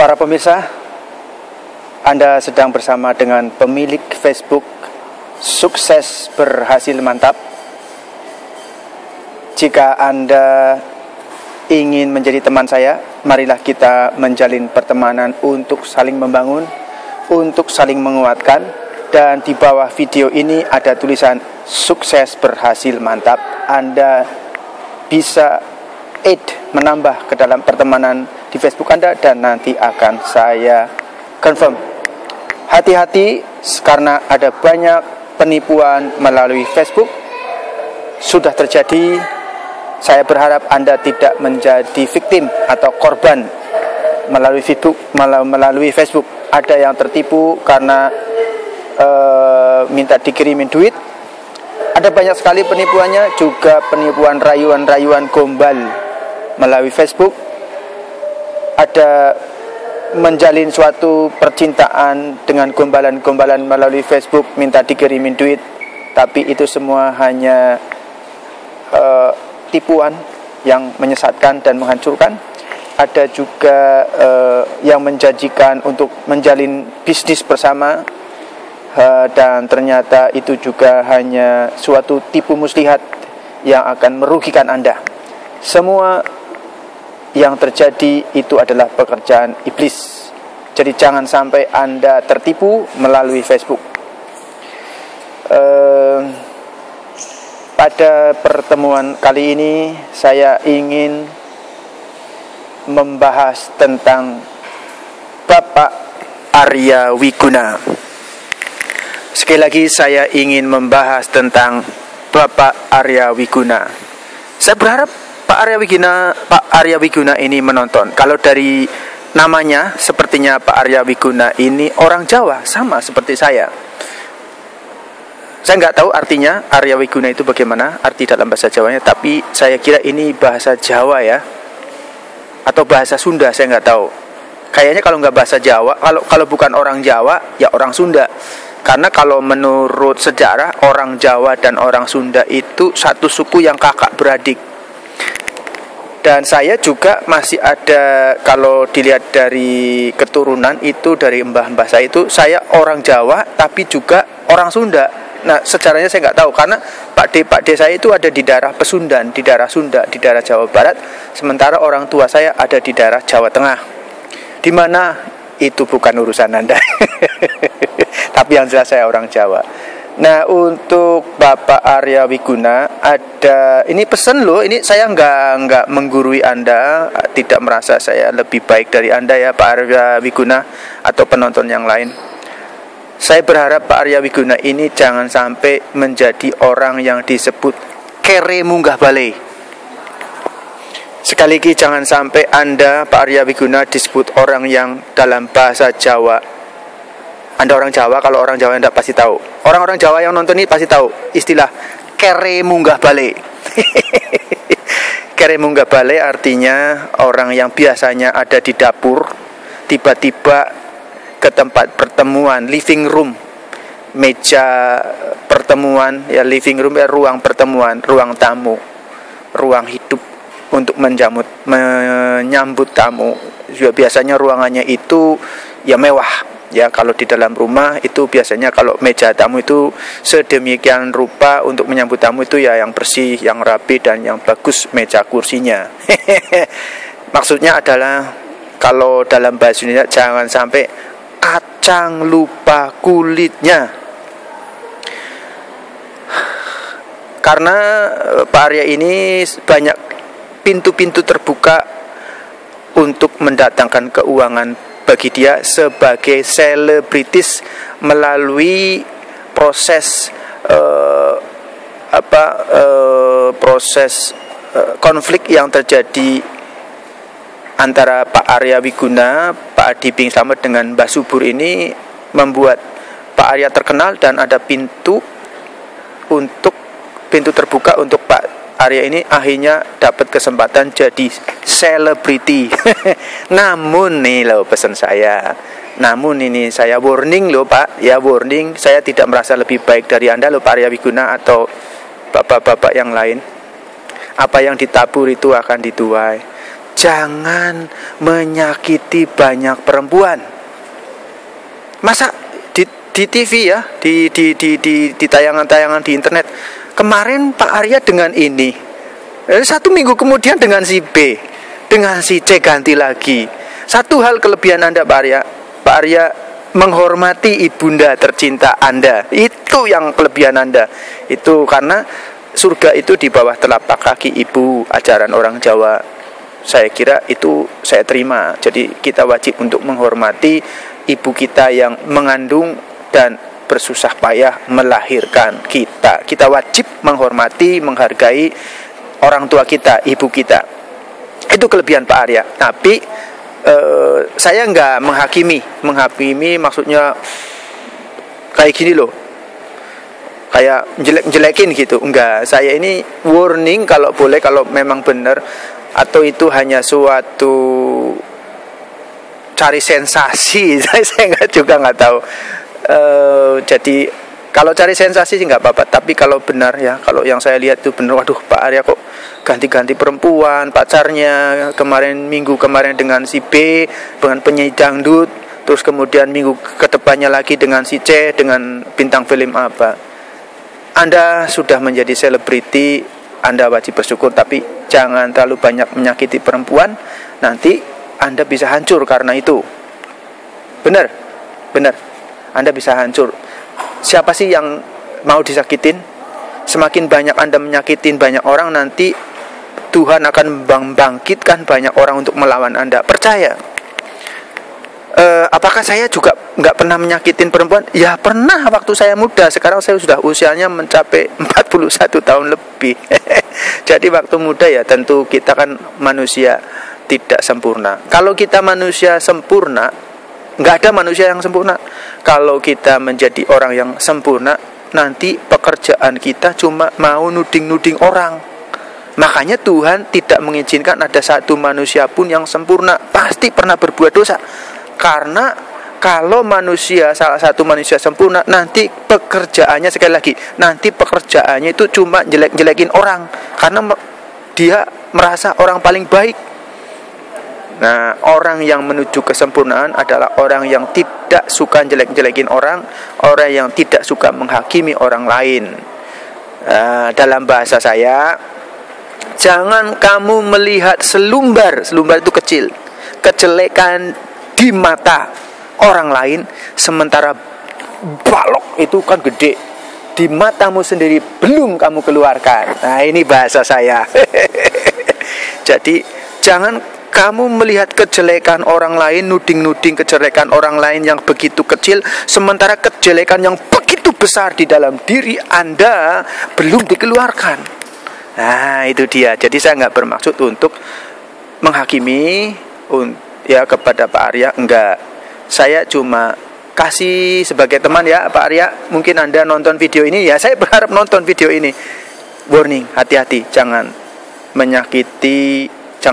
Para pemirsa, Anda sedang bersama dengan pemilik Facebook Sukses Berhasil Mantap. Jika Anda ingin menjadi teman saya, marilah kita menjalin pertemanan untuk saling membangun, untuk saling menguatkan. Dan di bawah video ini ada tulisan Sukses Berhasil Mantap. Anda bisa menambah ke dalam pertemanan di Facebook Anda dan nanti akan saya confirm. Hati-hati karena ada banyak penipuan melalui Facebook sudah terjadi. Saya berharap Anda tidak menjadi victim atau korban melalui Facebook. Ada yang tertipu karena minta dikirimin duit. Ada banyak sekali penipuannya, juga penipuan rayuan-rayuan gombal melalui Facebook. Ada menjalin suatu percintaan dengan gombalan-gombalan melalui Facebook, minta dikirimin duit, tapi itu semua hanya tipuan yang menyesatkan dan menghancurkan. Ada juga yang menjanjikan untuk menjalin bisnis bersama, dan ternyata itu juga hanya suatu tipu muslihat yang akan merugikan Anda. Semua yang terjadi itu adalah pekerjaan iblis. Jadi jangan sampai Anda tertipu melalui Facebook. Pada pertemuan kali ini saya ingin membahas tentang Bapak Arya Wiguna. Sekali lagi saya ingin membahas tentang Bapak Arya Wiguna. Saya berharap Pak Arya Wiguna ini menonton. Kalau dari namanya, sepertinya Pak Arya Wiguna ini orang Jawa, sama seperti saya. Saya nggak tahu artinya Arya Wiguna itu bagaimana, arti dalam bahasa Jawanya. Tapi saya kira ini bahasa Jawa ya, atau bahasa Sunda, saya nggak tahu. Kayaknya kalau nggak bahasa Jawa, kalau bukan orang Jawa, ya orang Sunda. Karena kalau menurut sejarah, orang Jawa dan orang Sunda itu satu suku yang kakak beradik. Dan saya juga masih ada, kalau dilihat dari keturunan itu, dari mbah-mbah saya itu, saya orang Jawa tapi juga orang Sunda. Nah, sejarahnya saya nggak tahu, karena Pak D saya itu ada di daerah Pesundan, di daerah Sunda, di daerah Jawa Barat. Sementara orang tua saya ada di daerah Jawa Tengah. Di mana itu bukan urusan Anda. Tapi yang jelas saya orang Jawa. Nah, untuk Bapak Arya Wiguna ada, ini pesan loh, ini saya nggak menggurui Anda, tidak merasa saya lebih baik dari Anda ya Pak Arya Wiguna atau penonton yang lain. Saya berharap Pak Arya Wiguna ini jangan sampai menjadi orang yang disebut kere munggah balai. Sekali lagi, jangan sampai Anda Pak Arya Wiguna disebut orang yang dalam bahasa Jawa. Anda orang Jawa, kalau orang Jawa Anda pasti tahu. Orang-orang Jawa yang nonton ini pasti tahu istilah kere munggah bale. Kere munggah bale artinya orang yang biasanya ada di dapur, tiba-tiba ke tempat pertemuan, living room, meja pertemuan, ya living room ya ruang pertemuan, ruang tamu, ruang hidup untuk menyambut tamu. Juga biasanya ruangannya itu ya mewah. Ya, kalau di dalam rumah itu biasanya kalau meja tamu itu sedemikian rupa untuk menyambut tamu itu ya yang bersih, yang rapi, dan yang bagus meja kursinya. Maksudnya adalah kalau dalam bahasa Indonesia jangan sampai kacang lupa kulitnya. Karena Pak Arya ini banyak pintu-pintu terbuka untuk mendatangkan keuangan bagi dia sebagai selebritis melalui proses konflik yang terjadi antara Pak Arya Wiguna, Pak Adi Bing Slamet dengan Mbah Subur ini membuat Pak Arya terkenal, dan ada pintu terbuka untuk Pak Arya ini akhirnya dapat kesempatan jadi selebriti. Namun nih loh pesan saya. Namun ini saya warning loh Pak, ya warning, saya tidak merasa lebih baik dari Anda loh Pak Arya Wiguna atau bapak-bapak yang lain. Apa yang ditabur itu akan dituai. jangan menyakiti banyak perempuan. Masa di TV ya, di tayangan-tayangan di internet, kemarin Pak Arya dengan ini, 1 minggu kemudian dengan si B, dengan si C ganti lagi. Satu hal kelebihan Anda Pak Arya menghormati ibunda tercinta Anda. Itu yang kelebihan Anda. Itu karena surga itu di bawah telapak kaki ibu, ajaran orang Jawa. Saya kira itu saya terima. Jadi kita wajib untuk menghormati ibu kita yang mengandung dan bersusah payah melahirkan kita. Kita wajib menghormati, menghargai orang tua kita, ibu kita. Itu kelebihan Pak Arya. Tapi saya nggak menghakimi maksudnya kayak gini loh, kayak jelek-jelekin gitu. Enggak, saya ini warning kalau boleh, kalau memang benar atau itu hanya suatu cari sensasi. Saya nggak tahu. Jadi kalau cari sensasi sih nggak apa-apa, tapi kalau benar ya, kalau yang saya lihat itu benar, waduh Pak Arya kok ganti-ganti perempuan pacarnya, minggu kemarin dengan si B dengan penyanyi dangdut, terus kemudian minggu kedepannya lagi dengan si C dengan bintang film apa. Anda sudah menjadi selebriti, Anda wajib bersyukur, tapi jangan terlalu banyak menyakiti perempuan, nanti Anda bisa hancur karena itu. Benar. Anda bisa hancur. Siapa sih yang mau disakitin? Semakin banyak Anda menyakitin banyak orang, nanti Tuhan akan membangkitkan banyak orang untuk melawan Anda. Percaya. Apakah saya juga nggak pernah menyakitin perempuan? Ya pernah waktu saya muda. Sekarang saya sudah usianya mencapai 41 tahun lebih. Jadi waktu muda ya tentu kita kan manusia tidak sempurna. Kalau kita manusia sempurna, nggak ada manusia yang sempurna. Kalau kita menjadi orang yang sempurna, nanti pekerjaan kita cuma mau nuding-nuding orang. Makanya Tuhan tidak mengizinkan ada satu manusia pun yang sempurna. Pasti pernah berbuat dosa. Karena kalau salah satu manusia sempurna, nanti pekerjaannya, sekali lagi, nanti pekerjaannya itu cuma jelek-jelekin orang. Karena dia merasa orang paling baik. Nah, orang yang menuju kesempurnaan adalah orang yang tidak suka jelek-jelekin orang yang tidak suka menghakimi orang lain. Dalam bahasa saya, jangan kamu melihat selumbar itu kecil, kejelekan di mata orang lain, sementara balok itu kan gede di matamu sendiri belum kamu keluarkan. Nah, ini bahasa saya. Jadi jangan kamu melihat kejelekan orang lain, nuding-nuding kejelekan orang lain yang begitu kecil, sementara kejelekan yang begitu besar di dalam diri Anda belum dikeluarkan. Nah, itu dia. Jadi saya nggak bermaksud untuk menghakimi ya kepada Pak Arya, enggak. Saya cuma kasih sebagai teman ya Pak Arya. Mungkin Anda nonton video ini, ya saya berharap nonton video ini. Warning, hati-hati, jangan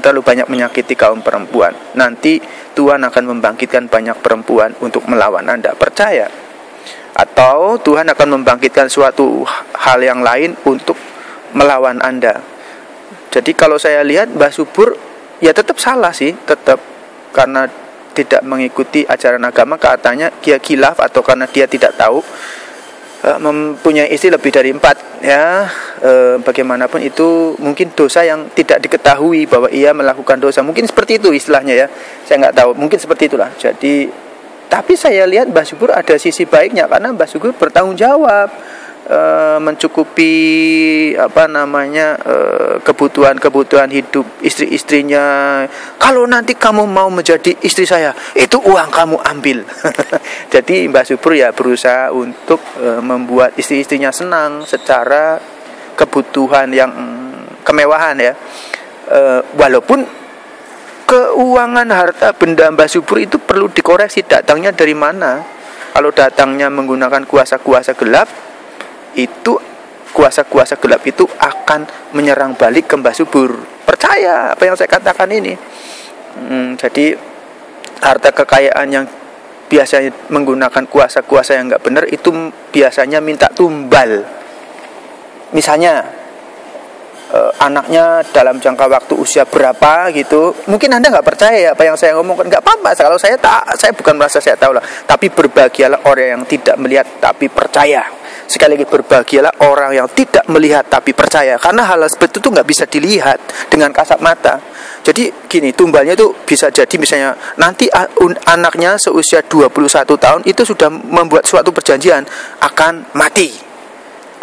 terlalu banyak menyakiti kaum perempuan. Nanti Tuhan akan membangkitkan banyak perempuan untuk melawan Anda. Percaya. Atau Tuhan akan membangkitkan suatu hal yang lain untuk melawan Anda. Jadi kalau saya lihat Mbah Subur ya tetap salah sih, tetap, karena tidak mengikuti ajaran agama, katanya dia khilaf atau karena dia tidak tahu, mempunyai istri lebih dari 4 ya. Bagaimanapun itu mungkin dosa yang tidak diketahui bahwa ia melakukan dosa, mungkin seperti itu istilahnya ya, saya nggak tahu, mungkin seperti itulah. Jadi tapi saya lihat Mbah Subur ada sisi baiknya, karena Mbah Subur bertanggung jawab, mencukupi kebutuhan hidup istri-istrinya. Kalau nanti kamu mau menjadi istri saya, itu uang kamu ambil. Jadi Mbah Subur ya berusaha untuk membuat istri-istrinya senang secara kebutuhan yang kemewahan ya. Walaupun keuangan harta benda Mbah Subur itu perlu dikoreksi, datangnya dari mana. Kalau datangnya menggunakan kuasa-kuasa gelap, itu kuasa-kuasa gelap itu akan menyerang balik ke Mbah Subur. Percaya apa yang saya katakan ini. Jadi harta kekayaan yang biasanya menggunakan kuasa-kuasa yang nggak benar itu biasanya minta tumbal. Misalnya anaknya dalam jangka waktu usia berapa gitu. Mungkin Anda nggak percaya ya apa yang saya ngomongkan, nggak apa-apa. Kalau saya bukan merasa saya tahu lah. Tapi berbahagialah orang yang tidak melihat tapi percaya. Sekali lagi, berbahagialah orang yang tidak melihat tapi percaya. Karena hal seperti itu nggak bisa dilihat dengan kasat mata. Jadi gini, tumbalnya itu bisa jadi misalnya nanti anaknya seusia 21 tahun itu sudah membuat suatu perjanjian akan mati.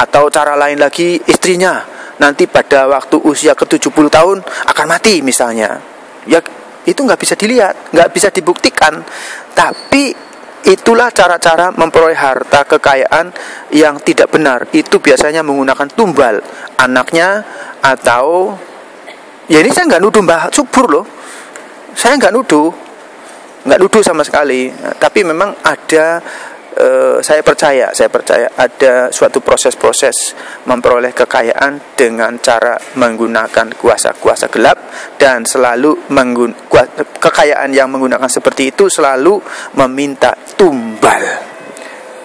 Atau cara lain lagi, istrinya nanti pada waktu usia ke-70 tahun akan mati misalnya. Ya itu nggak bisa dilihat, nggak bisa dibuktikan. Tapi itulah cara-cara memperoleh harta kekayaan yang tidak benar. Itu biasanya menggunakan tumbal anaknya. Atau ya, ini saya nggak nuduh Mbah Subur loh, saya nggak nuduh sama sekali. Tapi memang ada, saya percaya ada suatu proses-proses memperoleh kekayaan dengan cara menggunakan kuasa-kuasa gelap. Dan selalu kekayaan yang menggunakan seperti itu selalu meminta tumbal.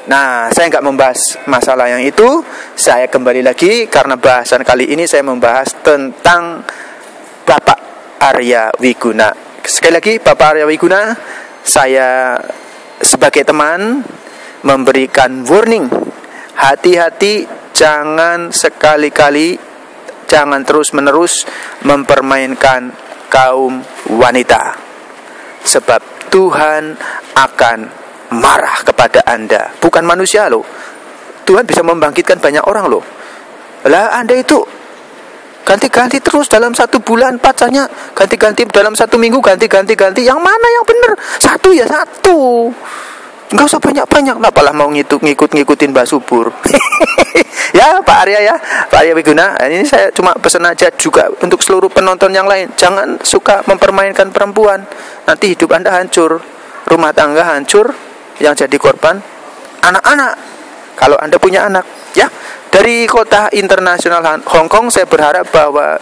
Nah, saya nggak membahas masalah yang itu. Saya kembali lagi, karena bahasan kali ini saya membahas tentang Bapak Arya Wiguna. Sekali lagi, Bapak Arya Wiguna, saya sebagai teman memberikan warning, hati-hati, jangan sekali-kali, jangan terus-menerus mempermainkan kaum wanita. Sebab Tuhan akan marah kepada Anda. Bukan manusia loh, Tuhan bisa membangkitkan banyak orang loh. Lah Anda itu ganti-ganti terus dalam 1 bulan pacarnya, ganti-ganti dalam 1 minggu, ganti. Yang mana yang benar? Satu ya satu. Enggak usah banyak-banyak. Apalah mau ngikutin Mbah Subur. Ya Pak Arya, ya Pak Arya Wiguna, ini saya cuma pesan aja juga untuk seluruh penonton yang lain. Jangan suka mempermainkan perempuan. Nanti hidup Anda hancur, rumah tangga hancur. Yang jadi korban anak-anak, kalau Anda punya anak. Ya, dari kota internasional Hong Kong, saya berharap bahwa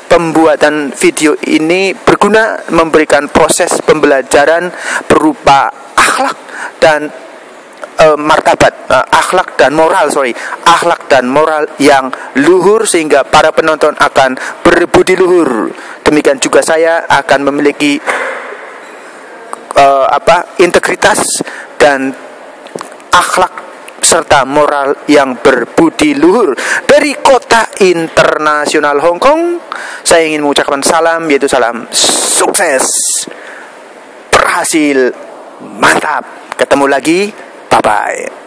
pembuatan video ini berguna, memberikan proses pembelajaran berupa akhlak dan akhlak dan moral yang luhur, sehingga para penonton akan berbudi luhur. Demikian juga saya akan memiliki integritas dan akhlak serta moral yang berbudi luhur. Dari kota internasional Hong Kong, saya ingin mengucapkan salam, yaitu salam sukses, berhasil, mantap. Ketemu lagi, bye-bye.